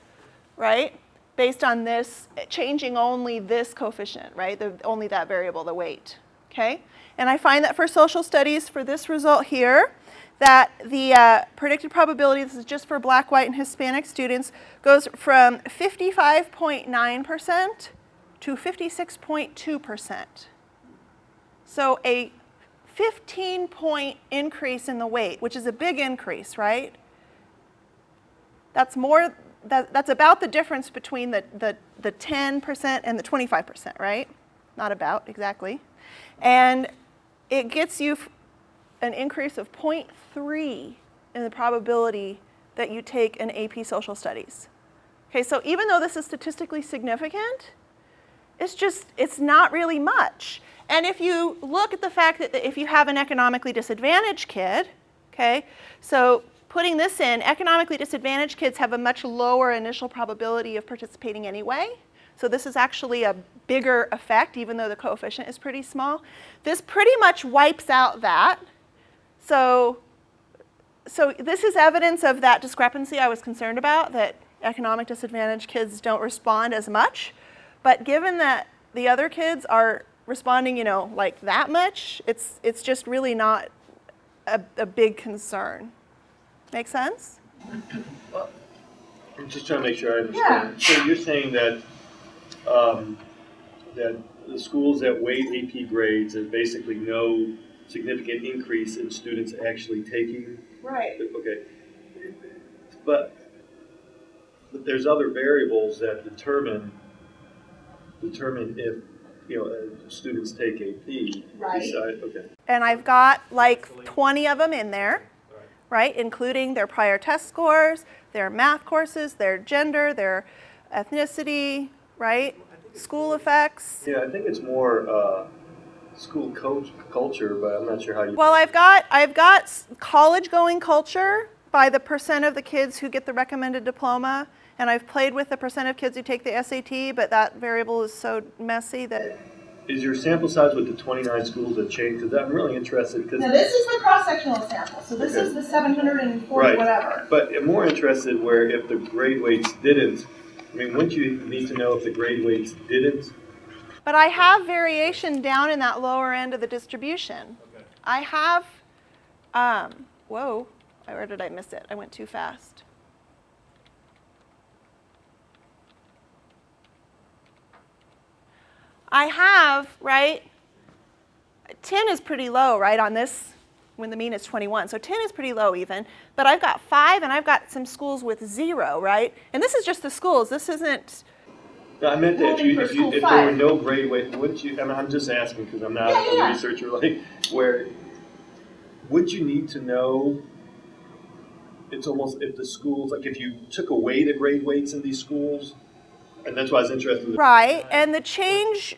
right? Based on this, changing only this coefficient, right? Only that variable, the weight, okay? And I find that for social studies, for this result here, that the predicted probability, this is just for black, white, and Hispanic students, goes from 55.9% to 56.2%. So a 15-point increase in the weight, which is a big increase, right? That's more. That's about the difference between the 10% and the 25%, right? Not about, exactly. And it gets you an increase of 0.3 in the probability that you take an AP Social Studies. Okay, so even though this is statistically significant, it's not really much. And if you look at the fact that if you have an economically disadvantaged kid, okay, so putting this in, economically disadvantaged kids have a much lower initial probability of participating anyway. So this is actually a bigger effect, even though the coefficient is pretty small. This pretty much wipes out that. So this is evidence of that discrepancy I was concerned about, that economic disadvantaged kids don't respond as much. But given that the other kids are responding, like that much, it's just really not a big concern. Make sense? I'm just trying to make sure I understand. So you're saying that that the schools that weight AP grades, there's basically no significant increase in students actually taking. Right. Okay. But there's other variables that determine if students take AP. Right. Okay. And I've got like 20 of them in there, right? Including their prior test scores, their math courses, their gender, their ethnicity, right? School effects. Yeah, I think it's more school culture, but I'm not sure how you. Well, I've got college-going culture by the percent of the kids who get the recommended diploma, and I've played with the percent of kids who take the SAT, but that variable is so messy that. Is your sample size with the 29 schools that changed? Because I'm really interested. Now this is the cross-sectional sample, so this is the 740 whatever. But I'm more interested where if the grade weights didn't, I mean, wouldn't you need to know if the grade weights didn't? But I have variation down in that lower end of the distribution. Okay. I have, whoa, where did I miss it? I went too fast. I have, right, 10 is pretty low, right, on this, when the mean is 21. So 10 is pretty low even, but I've got 5 and I've got some schools with 0, right? And this is just the schools, this isn't. No, I meant that if there were no grade weight, wouldn't you, I mean, I'm just asking because I'm not a researcher, like, where, would you need to know, it's almost, if the schools, like if you took away the grade weights in these schools, and that's why I was interested in right, and the change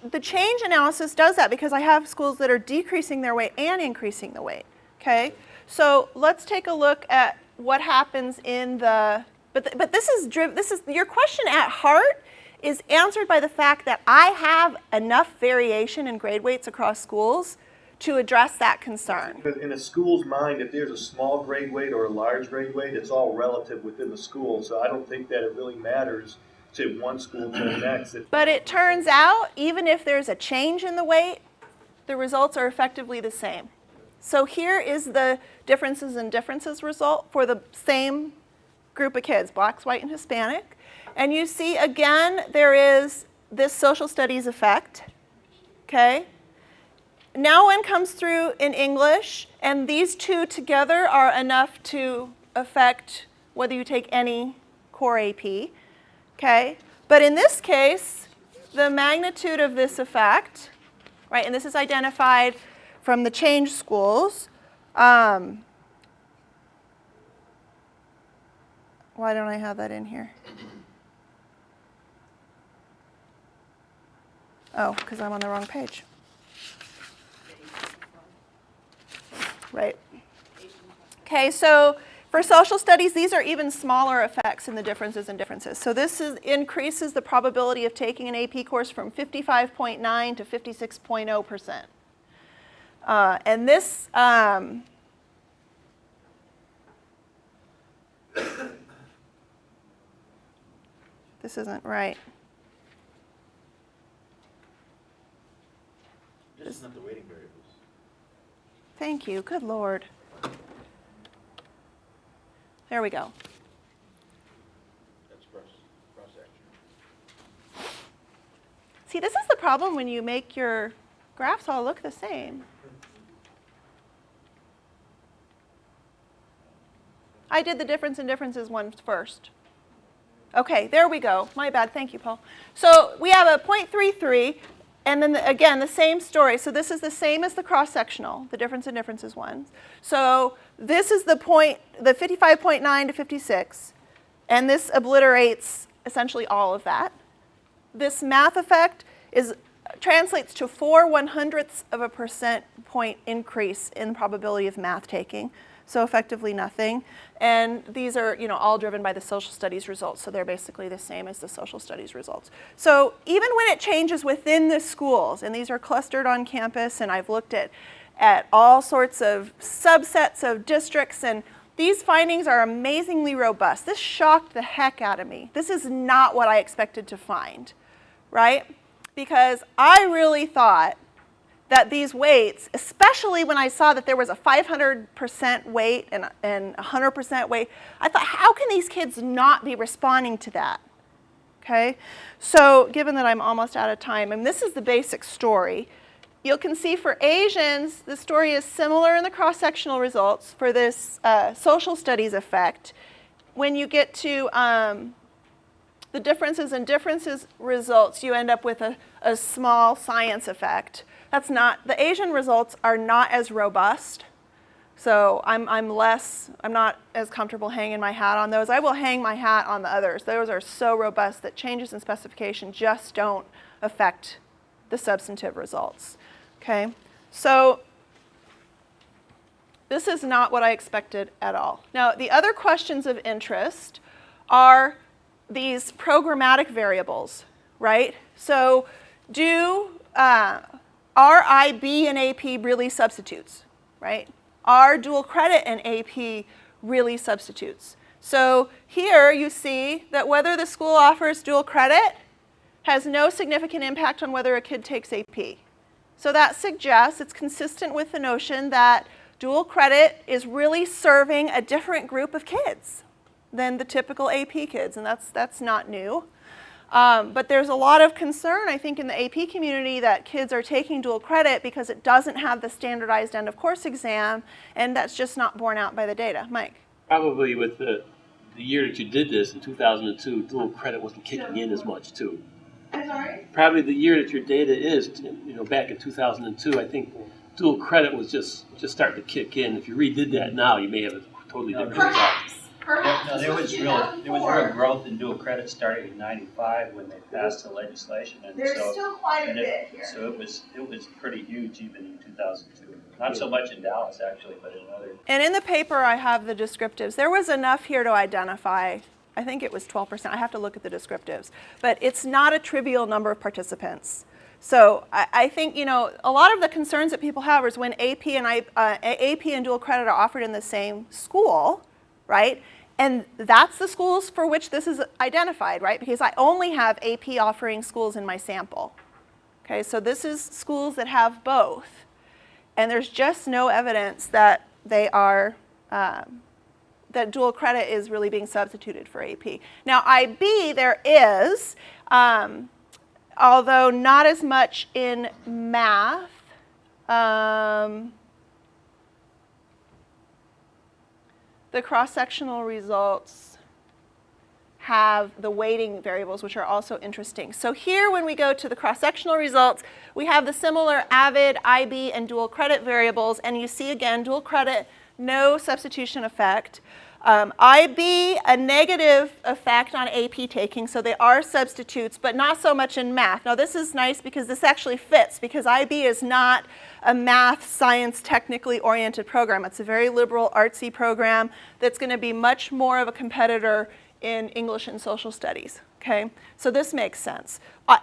analysis does that because I have schools that are decreasing their weight and increasing the weight, okay? So let's take a look at what happens in the, but this is your question at heart is answered by the fact that I have enough variation in grade weights across schools to address that concern. Because in a school's mind, if there's a small grade weight or a large grade weight, it's all relative within the school, so I don't think that it really matters to one school to the next. But it turns out, even if there's a change in the weight, the results are effectively the same. So here is the differences in differences result for the same group of kids, blacks, white, and Hispanic. And you see, again, there is this social studies effect, okay? Now one comes through in English, and these two together are enough to affect whether you take any core AP. Okay, but in this case, the magnitude of this effect, right, and this is identified from the change schools. Why don't I have that in here? Oh, because I'm on the wrong page. Right. Okay, so for social studies, these are even smaller effects in the differences in differences. So this increases the probability of taking an AP course from 55.9 to 56.0%. And this, this isn't right. This is not the weighting variables. Thank you, good Lord. There we go. That's cross-section. See, this is the problem when you make your graphs all look the same. I did the difference in differences one first. Okay, there we go. My bad. Thank you, Paul. So we have a 0.33, and then again, the same story. So this is the same as the cross-sectional, the difference in differences ones. So this is the 55.9 to 56, and this obliterates essentially all of that. This math effect translates to 4/100ths of a percent point increase in probability of math taking. So effectively nothing. And these are, all driven by the social studies results, so they're basically the same as the social studies results. So even when it changes within the schools, and these are clustered on campus, and I've looked at all sorts of subsets of districts, and these findings are amazingly robust. This shocked the heck out of me. This is not what I expected to find, right? Because I really thought that these weights, especially when I saw that there was a 500% weight and 100% weight, I thought, how can these kids not be responding to that? Okay, so given that I'm almost out of time, and this is the basic story, you can see for Asians, the story is similar in the cross-sectional results for this social studies effect. When you get to the differences in differences results, you end up with a small science effect. That's not, the Asian results are not as robust. So I'm not as comfortable hanging my hat on those. I will hang my hat on the others. Those are so robust that changes in specification just don't affect the substantive results. Okay, so this is not what I expected at all. Now, the other questions of interest are these programmatic variables, right? So are IB and AP really substitutes, right? Are dual credit and AP really substitutes? So here you see that whether the school offers dual credit has no significant impact on whether a kid takes AP. So that suggests it's consistent with the notion that dual credit is really serving a different group of kids than the typical AP kids, and that's not new. But there's a lot of concern, I think, in the AP community that kids are taking dual credit because it doesn't have the standardized end of course exam, and that's just not borne out by the data. Mike? Probably with the year that you did this, in 2002, dual credit wasn't kicking in as much, too. I'm sorry? Probably the year that your data is, back in 2002, I think dual credit was just starting to kick in. If you redid that now, you may have a totally different result. No, there was real growth in dual credit starting in '95 when they passed the legislation, and There's still quite a bit here. So it was pretty huge even in 2002. Not so much in Dallas actually, but in other. And in the paper I have the descriptives. There was enough here to identify, I think it was 12%. I have to look at the descriptives. But it's not a trivial number of participants. So I think, a lot of the concerns that people have is when AP and dual credit are offered in the same school, right? And that's the schools for which this is identified, right? Because I only have AP offering schools in my sample. Okay, so this is schools that have both. And there's just no evidence that they are, that dual credit is really being substituted for AP. Now IB there is, although not as much in math. The cross-sectional results have the weighting variables, which are also interesting. So here, when we go to the cross-sectional results, we have the similar AVID, IB, and dual credit variables, and you see again, dual credit, no substitution effect. IB, a negative effect on AP taking, so they are substitutes, but not so much in math. Now this is nice because this actually fits, because IB is not a math, science, technically oriented program. It's a very liberal, artsy program that's going to be much more of a competitor in English and social studies. Okay, so this makes sense.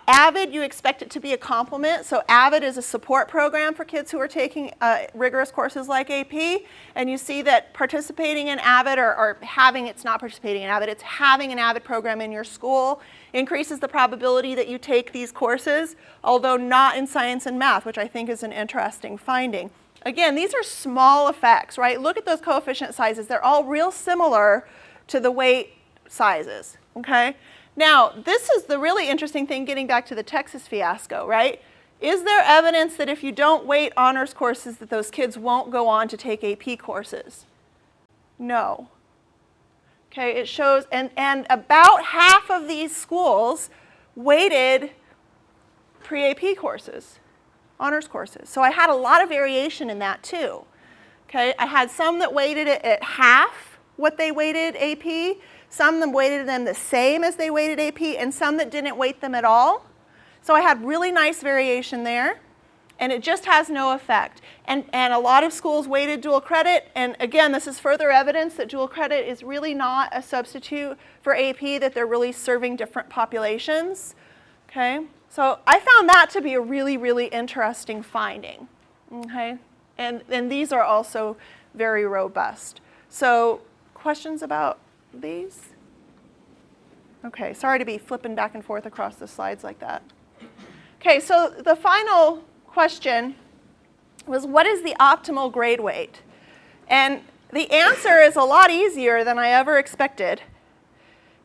AVID, you expect it to be a complement. So AVID is a support program for kids who are taking rigorous courses like AP. And you see that participating in AVID or having, it's not participating in AVID, it's having an AVID program in your school increases the probability that you take these courses, although not in science and math, which I think is an interesting finding. Again, these are small effects, right? Look at those coefficient sizes. They're all real similar to the weight sizes, okay? Now, this is the really interesting thing, getting back to the Texas fiasco, right? Is there evidence that if you don't weight honors courses that those kids won't go on to take AP courses? No. Okay, it shows, and about half of these schools weighted pre-AP courses, honors courses. So I had a lot of variation in that too. Okay, I had some that weighted it at half what they weighted AP, some that weighted them the same as they weighted AP, and some that didn't weight them at all. So I had really nice variation there, and it just has no effect. And a lot of schools weighted dual credit, and again, this is further evidence that dual credit is really not a substitute for AP, that they're really serving different populations. Okay, so I found that to be a really, really interesting finding. Okay, and these are also very robust. So questions about these? Okay, sorry to be flipping back and forth across the slides like that. Okay, so the final question was what is the optimal grade weight? And the answer is a lot easier than I ever expected.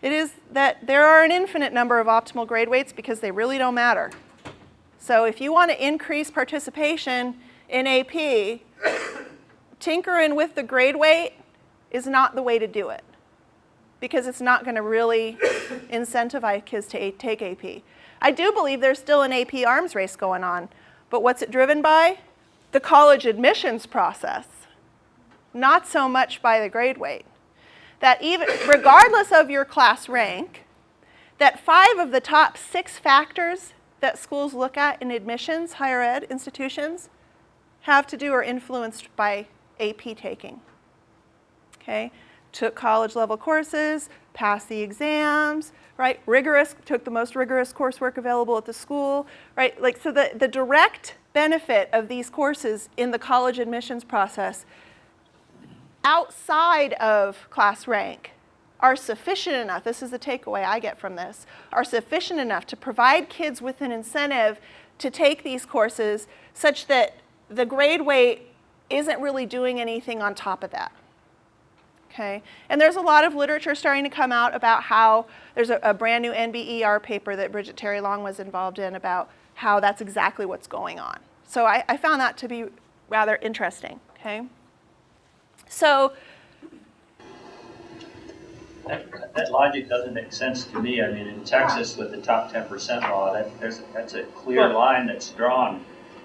It is that there are an infinite number of optimal grade weights because they really don't matter. So if you want to increase participation in AP, tinkering with the grade weight is not the way to do it because it's not going to really incentivize kids to take AP. I do believe there's still an AP arms race going on, but what's it driven by? The college admissions process, not so much by the grade weight. That even regardless of your class rank, that 5 of the top 6 factors that schools look at in admissions, higher ed institutions, have to do or influenced by AP taking. Okay? Took college level courses, passed the exams, right? Rigorous, took the most rigorous coursework available at the school, right? Like, so the direct benefit of these courses in the college admissions process outside of class rank are sufficient enough, this is the takeaway I get from this, are sufficient enough to provide kids with an incentive to take these courses such that the grade weight isn't really doing anything on top of that. Okay? And there's a lot of literature starting to come out about how there's a brand new NBER paper that Bridget Terry Long was involved in about how that's exactly what's going on. So I found that to be rather interesting. Okay? So that logic doesn't make sense to me. I mean, in Texas with the top 10% law, that's a clear line that's drawn.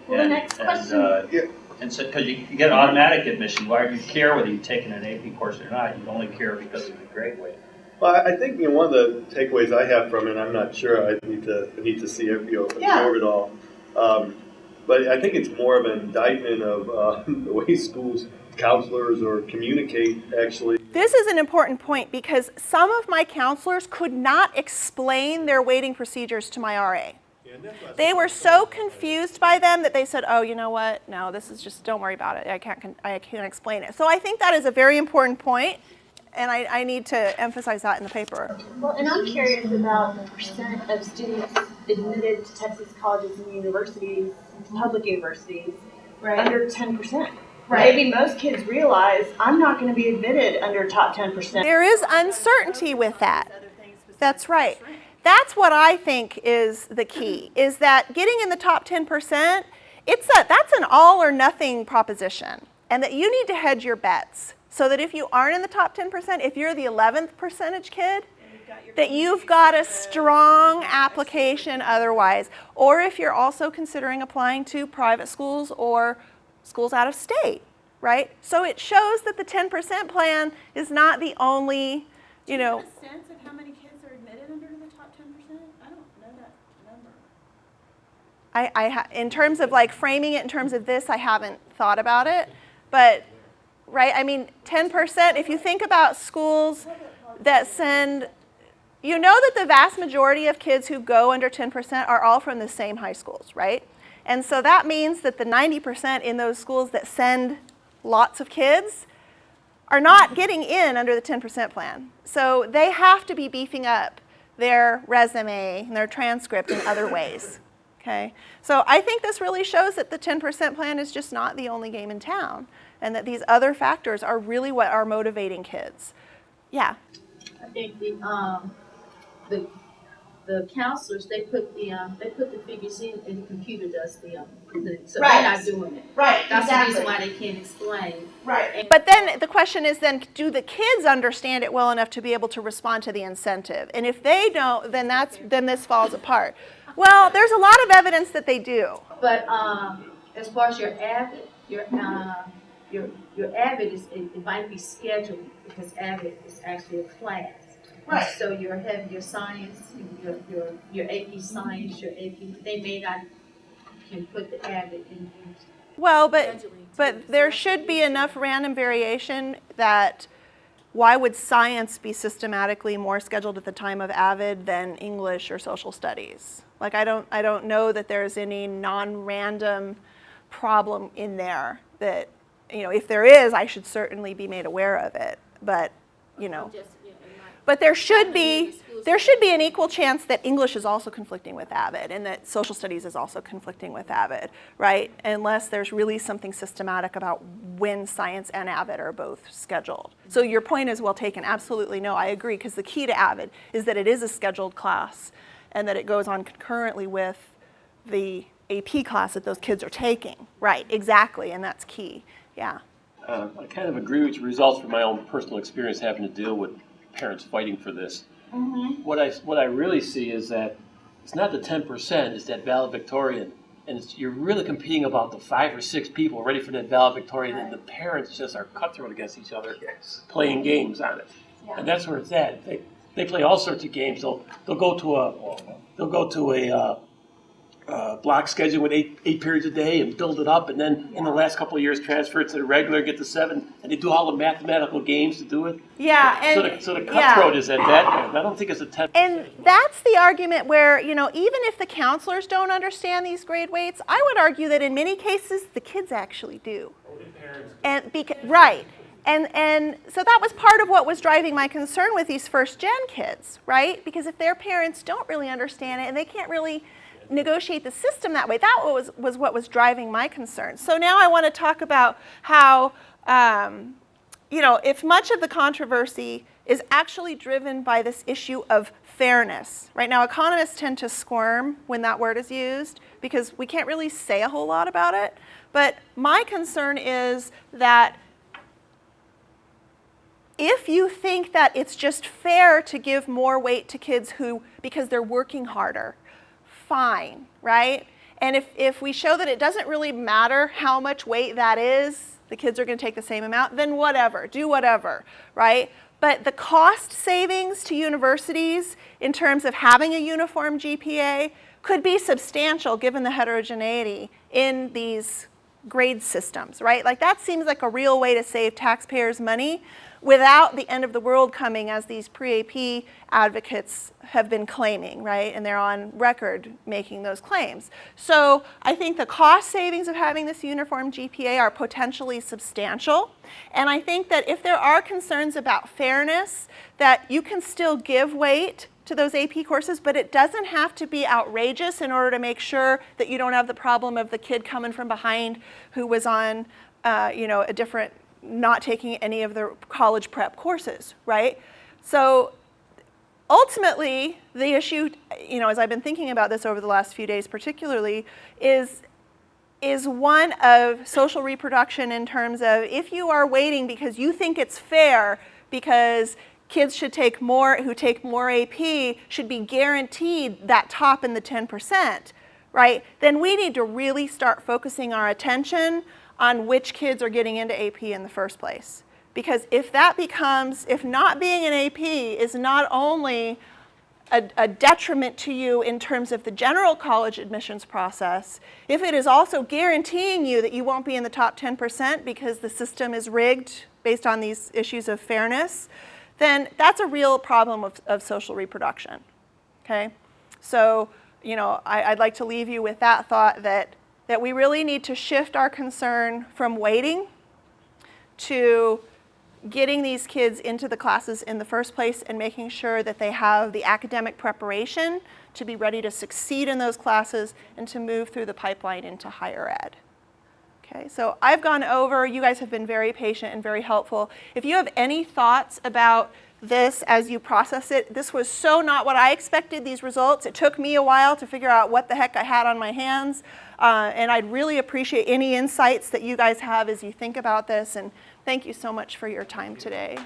Well, the next question. And so, because you get automatic admission, why do you care whether you've taken an AP course or not? You only care because of the grade weight. Well, I think one of the takeaways I have from it, I'm not sure. I need to see it, absorb it all. But I think it's more of an indictment of the way schools, counselors, or communicate actually. This is an important point because some of my counselors could not explain their weighting procedures to my RA. They were so confused by them that they said, oh, you know what? No, this is just, don't worry about it. I can't explain it. So I think that is a very important point, and I need to emphasize that in the paper. Well, and I'm curious about the percent of students admitted to Texas colleges and universities, public universities, under 10%. Right. Maybe most kids realize I'm not going to be admitted under top 10%. There is uncertainty with that. That's right. That's what I think is the key, is that getting in the top 10%, that's an all or nothing proposition, and that you need to hedge your bets so that if you aren't in the top 10%, if you're the 11th percentage kid, that you've got a strong application otherwise, or if you're also considering applying to private schools or schools out of state, right? So it shows that the 10% plan is not the only, Do you have a sense of how many kids are admitted under the top 10%? I don't know that number. in terms of like framing it in terms of this, I haven't thought about it, but right, I mean, 10%, if you think about schools that send, you know that the vast majority of kids who go under 10% are all from the same high schools, right? And so that means that the 90% in those schools that send lots of kids are not getting in under the 10% plan. So they have to be beefing up their resume and their transcript in other ways. Okay? So I think this really shows that the 10% plan is just not the only game in town, and that these other factors are really what are motivating kids. Yeah. I think the counselors, they put the figures in, and the computer does so Right. they're not doing it. Right, That's exactly. the reason why they can't explain. Right. But then the question is then, do the kids understand it well enough to be able to respond to the incentive? And if they don't, then this falls apart. Well, there's a lot of evidence that they do. But as far as your AVID, your AVID it might be scheduled because AVID is actually a class. Right. So you're having your science, your AP science, your AP. They may not can put the AVID in. Well, but there should be enough random variation that why would science be systematically more scheduled at the time of AVID than English or social studies? Like I don't know that there's any non-random problem in there that, if there is, I should certainly be made aware of it. But, But there should be an equal chance that English is also conflicting with AVID and that social studies is also conflicting with AVID, right? Unless there's really something systematic about when science and AVID are both scheduled. So your point is well taken. Absolutely no, I agree, because the key to AVID is that it is a scheduled class and that it goes on concurrently with the AP class that those kids are taking. Right, exactly, and that's key, yeah. I kind of agree with your results from my own personal experience having to deal with parents fighting for this. Mm-hmm. What I really see is that it's not the 10%, it's that valedictorian. And you're really competing about the 5 or 6 people ready for that valedictorian, and the parents just are cutthroat against each other, playing games on it. Yeah. And that's where it's at. They play all sorts of games. They'll go to a block schedule with eight periods a day and build it up, and then in the last couple of years transfer it to the regular, get to 7, and they do all the mathematical games to do it. Yeah, and so the cutthroat is at that end. I don't think it's a 10%. And that's the argument where, even if the counselors don't understand these grade weights, I would argue that in many cases the kids actually do. And right. And so that was part of what was driving my concern with these first gen kids, right? Because if their parents don't really understand it and they can't really negotiate the system that way, that was what was driving my concern. So now I want to talk about how, if much of the controversy is actually driven by this issue of fairness. Right now, economists tend to squirm when that word is used because we can't really say a whole lot about it. But my concern is that if you think that it's just fair to give more weight to kids because they're working harder, fine, right? And if we show that it doesn't really matter how much weight that is, the kids are going to take the same amount, then whatever, do whatever, right? But the cost savings to universities in terms of having a uniform GPA could be substantial given the heterogeneity in these grade systems, right? Like that seems like a real way to save taxpayers' money without the end of the world coming, as these pre-AP advocates have been claiming, right? And they're on record making those claims. So I think the cost savings of having this uniform GPA are potentially substantial. And I think that if there are concerns about fairness, that you can still give weight to those AP courses, but it doesn't have to be outrageous in order to make sure that you don't have the problem of the kid coming from behind who was on, a different, not taking any of the college prep courses, right? So ultimately, the issue, as I've been thinking about this over the last few days particularly, is one of social reproduction in terms of if you are waiting because you think it's fair because kids who take more AP should be guaranteed that top in the 10%, right? Then we need to really start focusing our attention on which kids are getting into AP in the first place. Because if not being an AP is not only a detriment to you in terms of the general college admissions process, if it is also guaranteeing you that you won't be in the top 10% because the system is rigged based on these issues of fairness, then that's a real problem of social reproduction, okay? So, I'd like to leave you with that thought that we really need to shift our concern from waiting to getting these kids into the classes in the first place and making sure that they have the academic preparation to be ready to succeed in those classes and to move through the pipeline into higher ed. Okay, so I've gone over, you guys have been very patient and very helpful. If you have any thoughts about this as you process it, this was so not what I expected, these results. It took me a while to figure out what the heck I had on my hands. And I'd really appreciate any insights that you guys have as you think about this. And thank you so much for your time today.